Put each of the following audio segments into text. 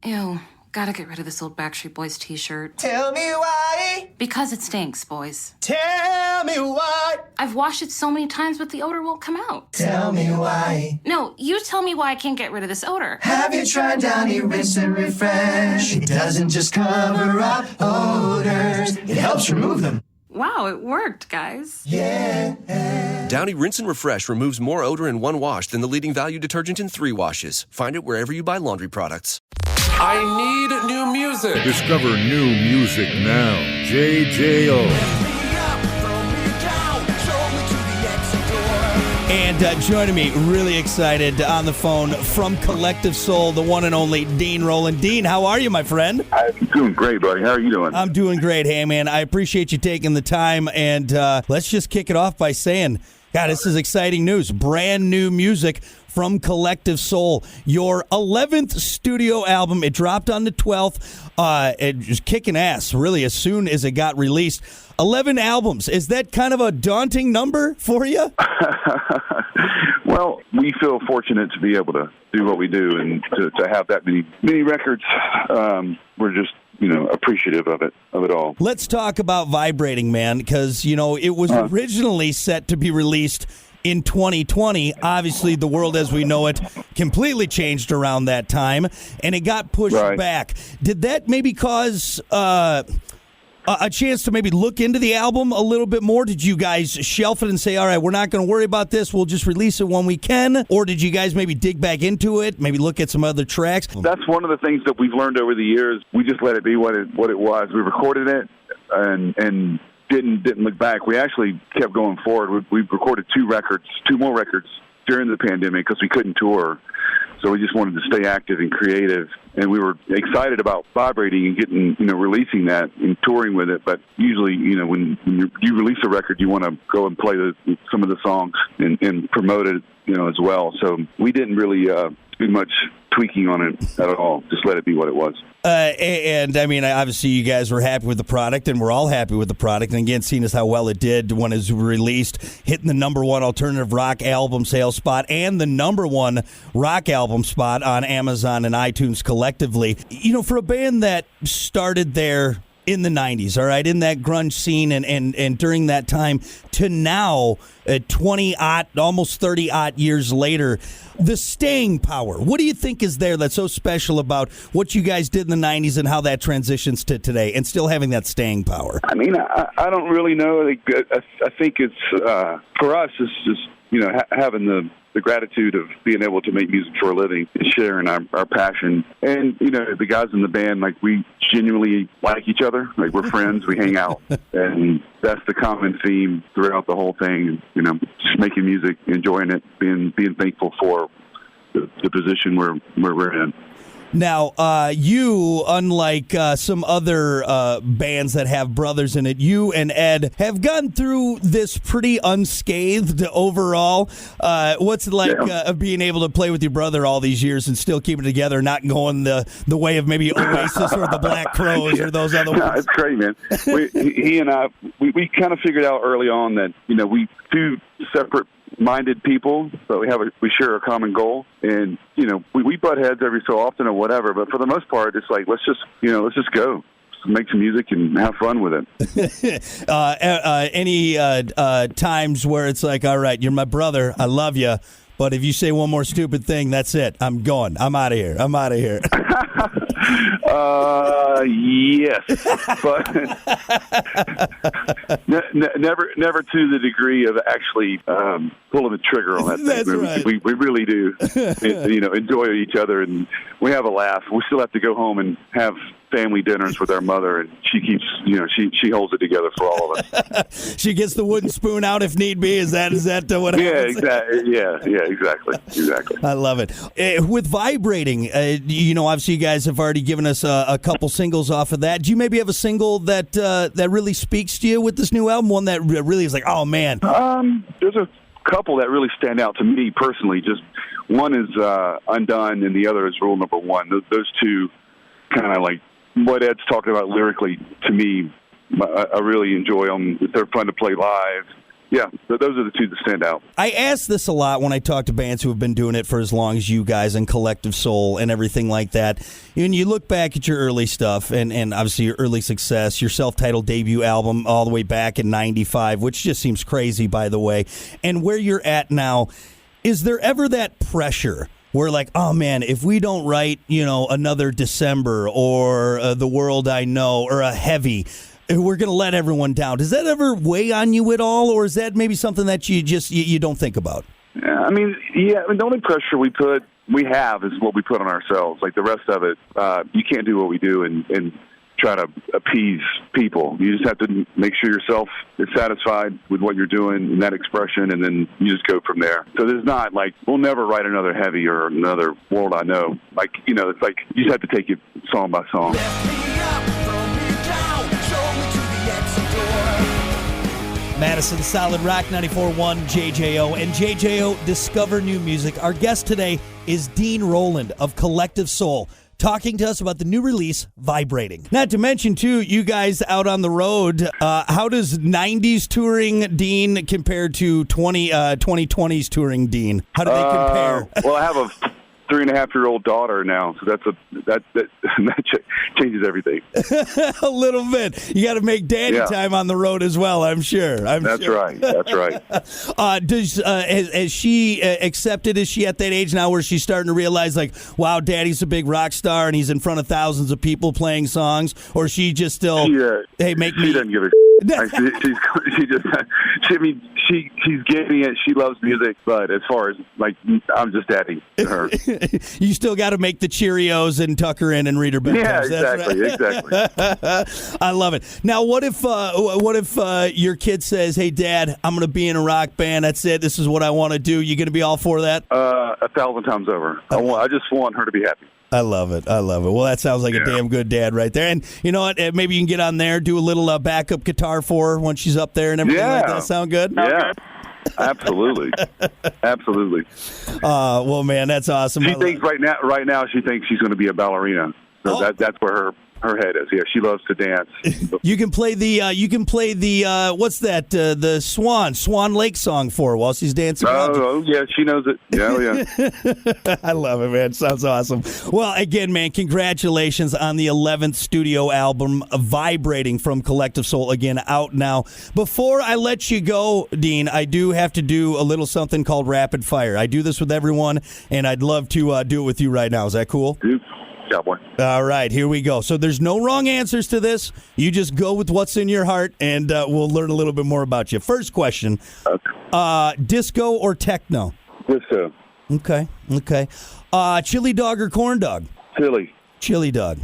Ew, gotta get rid of this old Backstreet Boys t-shirt. Tell me why. Because it stinks, boys. Tell me why. I've washed it so many times, but the odor won't come out. Tell me why. No, you tell me why I can't get rid of this odor. Have you tried Downy Rinse and Refresh? It doesn't just cover up odors, it helps remove them. Wow, it worked, guys. Yeah. Downy Rinse and Refresh removes more odor in one wash than the leading value detergent in 3 washes. Find it wherever you buy laundry products. I need new music. Discover new music now. JJO. And joining me, really excited, on the phone from Collective Soul, the one and only Dean Roland. Dean, how are you, my friend? I'm doing great, buddy. How are you doing? I'm doing great. Hey, man, I appreciate you taking the time, and let's just kick it off by saying, God, this is exciting news. Brand new music from Collective Soul. Your 11th studio album. It dropped on the 12th. It was kicking ass, really, as soon as it got released. 11 albums. Is that kind of a daunting number for you? Well, we feel fortunate to be able to do what we do and to have that many records. We're just appreciative of it all. Let's talk about Vibrating, man, because, it was originally set to be released in 2020. Obviously, the world as we know it completely changed around that time, and it got pushed back. Did that maybe cause a chance to maybe look into the album a little bit more? Did you guys shelf it and say, all right, we're not going to worry about this, we'll just release it when we can? Or did you guys maybe dig back into it, maybe look at some other tracks? That's one of the things that we've learned over the years. We just let it be what it was. We recorded it and didn't look back. We actually kept going forward. We recorded 2 more records during the pandemic because we couldn't tour. So we just wanted to stay active and creative, and we were excited about Vibrating and getting, releasing that and touring with it. But usually, when you release a record, you want to go and play some of the songs and promote it, as well. So we didn't really do much tweaking on it at all. Just let it be what it was. And I mean, obviously, you guys were happy with the product, and we're all happy with the product. And again, seeing as how well it did when it was released, hitting the #1 alternative rock album sales spot and the #1 rock album spot on Amazon and iTunes collectively. For a band that started there in the 90s, all right, in that grunge scene and during that time to now, 20-odd, almost 30-odd years later, the staying power. What do you think is there that's so special about what you guys did in the 90s and how that transitions to today and still having that staying power? I mean, I don't really know. I think it's, for us, it's just, having the gratitude of being able to make music for a living and sharing our passion. And, the guys in the band, we genuinely like each other. We're friends, we hang out. And that's the common theme throughout the whole thing. Just making music, enjoying it, being thankful for the position where we're in. Now, you, unlike some other bands that have brothers in it, you and Ed have gone through this pretty unscathed overall. What's it like being able to play with your brother all these years and still keep it together, not going the way of maybe Oasis or the Black Crowes or those other ones? No, it's great, man. He and I, we kind of figured out early on that, we two separate-minded people, but we share a common goal, and we butt heads every so often or whatever. But for the most part, it's like let's just go, make some music and have fun with it. Any times where it's like, all right, you're my brother, I love you, but if you say one more stupid thing, that's it. I'm going. I'm out of here. Yes, but never to the degree of actually pulling the trigger on that thing. That's right. We really do, enjoy each other, and we have a laugh. We still have to go home and have family dinners with our mother, and she keeps, she holds it together for all of us. She gets the wooden spoon out if need be. Is that what happens? Yeah, exactly. Yeah, exactly. I love it. With Vibrating, obviously you guys have already given us a couple singles off of that. Do you maybe have a single that really speaks to you with this new album? One that really is like, oh man. There's a couple that really stand out to me personally. Just one is Undone, and the other is Rule Number One. Those two kind of like what Ed's talking about lyrically, to me, I really enjoy them. They're fun to play live, yeah, those are the two that stand out. I ask this a lot when I talk to bands who have been doing it for as long as you guys and Collective Soul and everything like that. And you look back at your early stuff and obviously your early success, your self-titled debut album all the way back in 95, which just seems crazy, by the way, and where you're at now. Is there ever that pressure where like, oh man, if we don't write, another December or The World I Know or a Heavy, we're going to let everyone down? Does that ever weigh on you at all, or is that maybe something that you don't think about? The only pressure we have is what we put on ourselves. Like the rest of it, you can't do what we do and try to appease people. You just have to make sure yourself is satisfied with what you're doing in that expression, and then you just go from there. So there's not like, we'll never write another Heavy or another World I Know. Like, it's like you just have to take it song by song. Madison Solid Rock 94.1 JJO and JJO Discover New Music. Our guest today is Dean Roland of Collective Soul, talking to us about the new release, Vibrating. Not to mention, too, you guys out on the road. How does 90s touring Dean compare to 2020s touring Dean? How do they compare? Well, I have a 3.5-year-old daughter now, so that changes everything. A little bit. You got to make daddy time on the road as well, I'm sure. That's right. Has she accepted? Is she at that age now where she's starting to realize, like, wow, daddy's a big rock star and he's in front of thousands of people playing songs? Or is she just still, she doesn't give a she's getting it. She loves music, but as far as like, I'm just daddy to her. You still got to make the Cheerios and tuck her in and read her bedtime. Yeah, exactly. I love it. Now, what if your kid says, "Hey, Dad, I'm going to be in a rock band. That's it. This is what I want to do." You going to be all for that? 1,000 times over. I just want her to be happy. I love it. Well, that sounds like a damn good dad right there. And you know what? Maybe you can get on there, do a little backup guitar for her when she's up there and everything like that. Sound good? Yeah. Absolutely. Well, man, that's awesome. She thinks right now she thinks she's going to be a ballerina. So that's where her head is. Yeah, she loves to dance. You can play the what's that? The Swan Lake song for her while she's dancing. Oh, yeah, she knows it. Yeah. I love it, man. Sounds awesome. Well, again, man, congratulations on the 11th studio album, Vibrating, from Collective Soul. Again, out now. Before I let you go, Dean, I do have to do a little something called Rapid Fire. I do this with everyone, and I'd love to do it with you right now. Is that cool? Cowboy. All right, here we go. So there's no wrong answers to this. You just go with what's in your heart, and we'll learn a little bit more about you. First question, disco or techno? Disco. Okay. Chili dog or corn dog? Chili dog.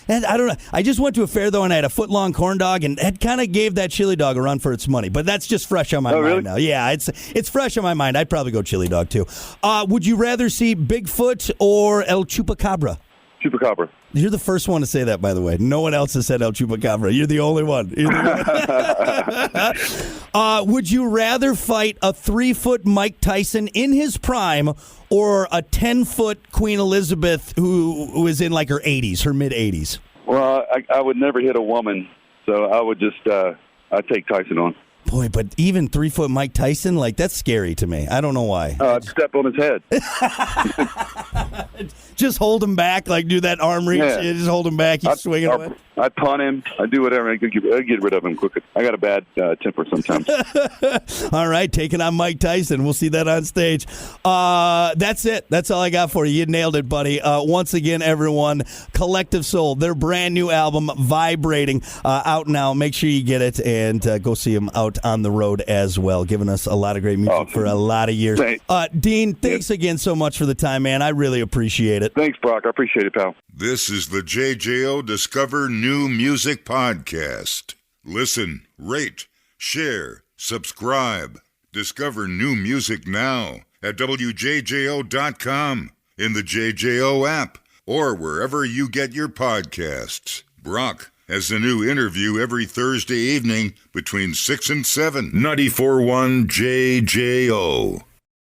And I don't know. I just went to a fair, though, and I had a foot-long corn dog, and that kind of gave that chili dog a run for its money. But that's just fresh on my mind really? now. Yeah, it's fresh on my mind. I'd probably go chili dog, too. Would you rather see Bigfoot or El Chupacabra? Chupacabra. You're the first one to say that, by the way. No one else has said El Chupacabra. You're the only one. Would you rather fight a 3-foot Mike Tyson in his prime or a 10-foot Queen Elizabeth who is in like her 80s, her mid-80s? Well, I would never hit a woman, so I would just I'd take Tyson on. Boy, but even 3-foot Mike Tyson, like, that's scary to me. I don't know why. I'd step on his head. Just hold him back, like do that arm reach. Yeah. Just hold him back. He's swinging away. I'd punt him. I'd do whatever. I'd get rid of him quick. I got a bad temper sometimes. All right, taking on Mike Tyson. We'll see that on stage. That's it. That's all I got for you. You nailed it, buddy. Once again, everyone, Collective Soul, their brand new album, Vibrating, out now. Make sure you get it and go see them out on the road as well, giving us a lot of great music for a lot of years. Dean, thanks again so much for the time, man. I really appreciate it. Thanks, Brock. I appreciate it, pal. This is the JJO Discover New Music Podcast. Listen, rate, share, subscribe. Discover new music now at WJJO.com, in the JJO app, or wherever you get your podcasts. Brock has a new interview every Thursday evening between 6 and 7. 94.1 JJO.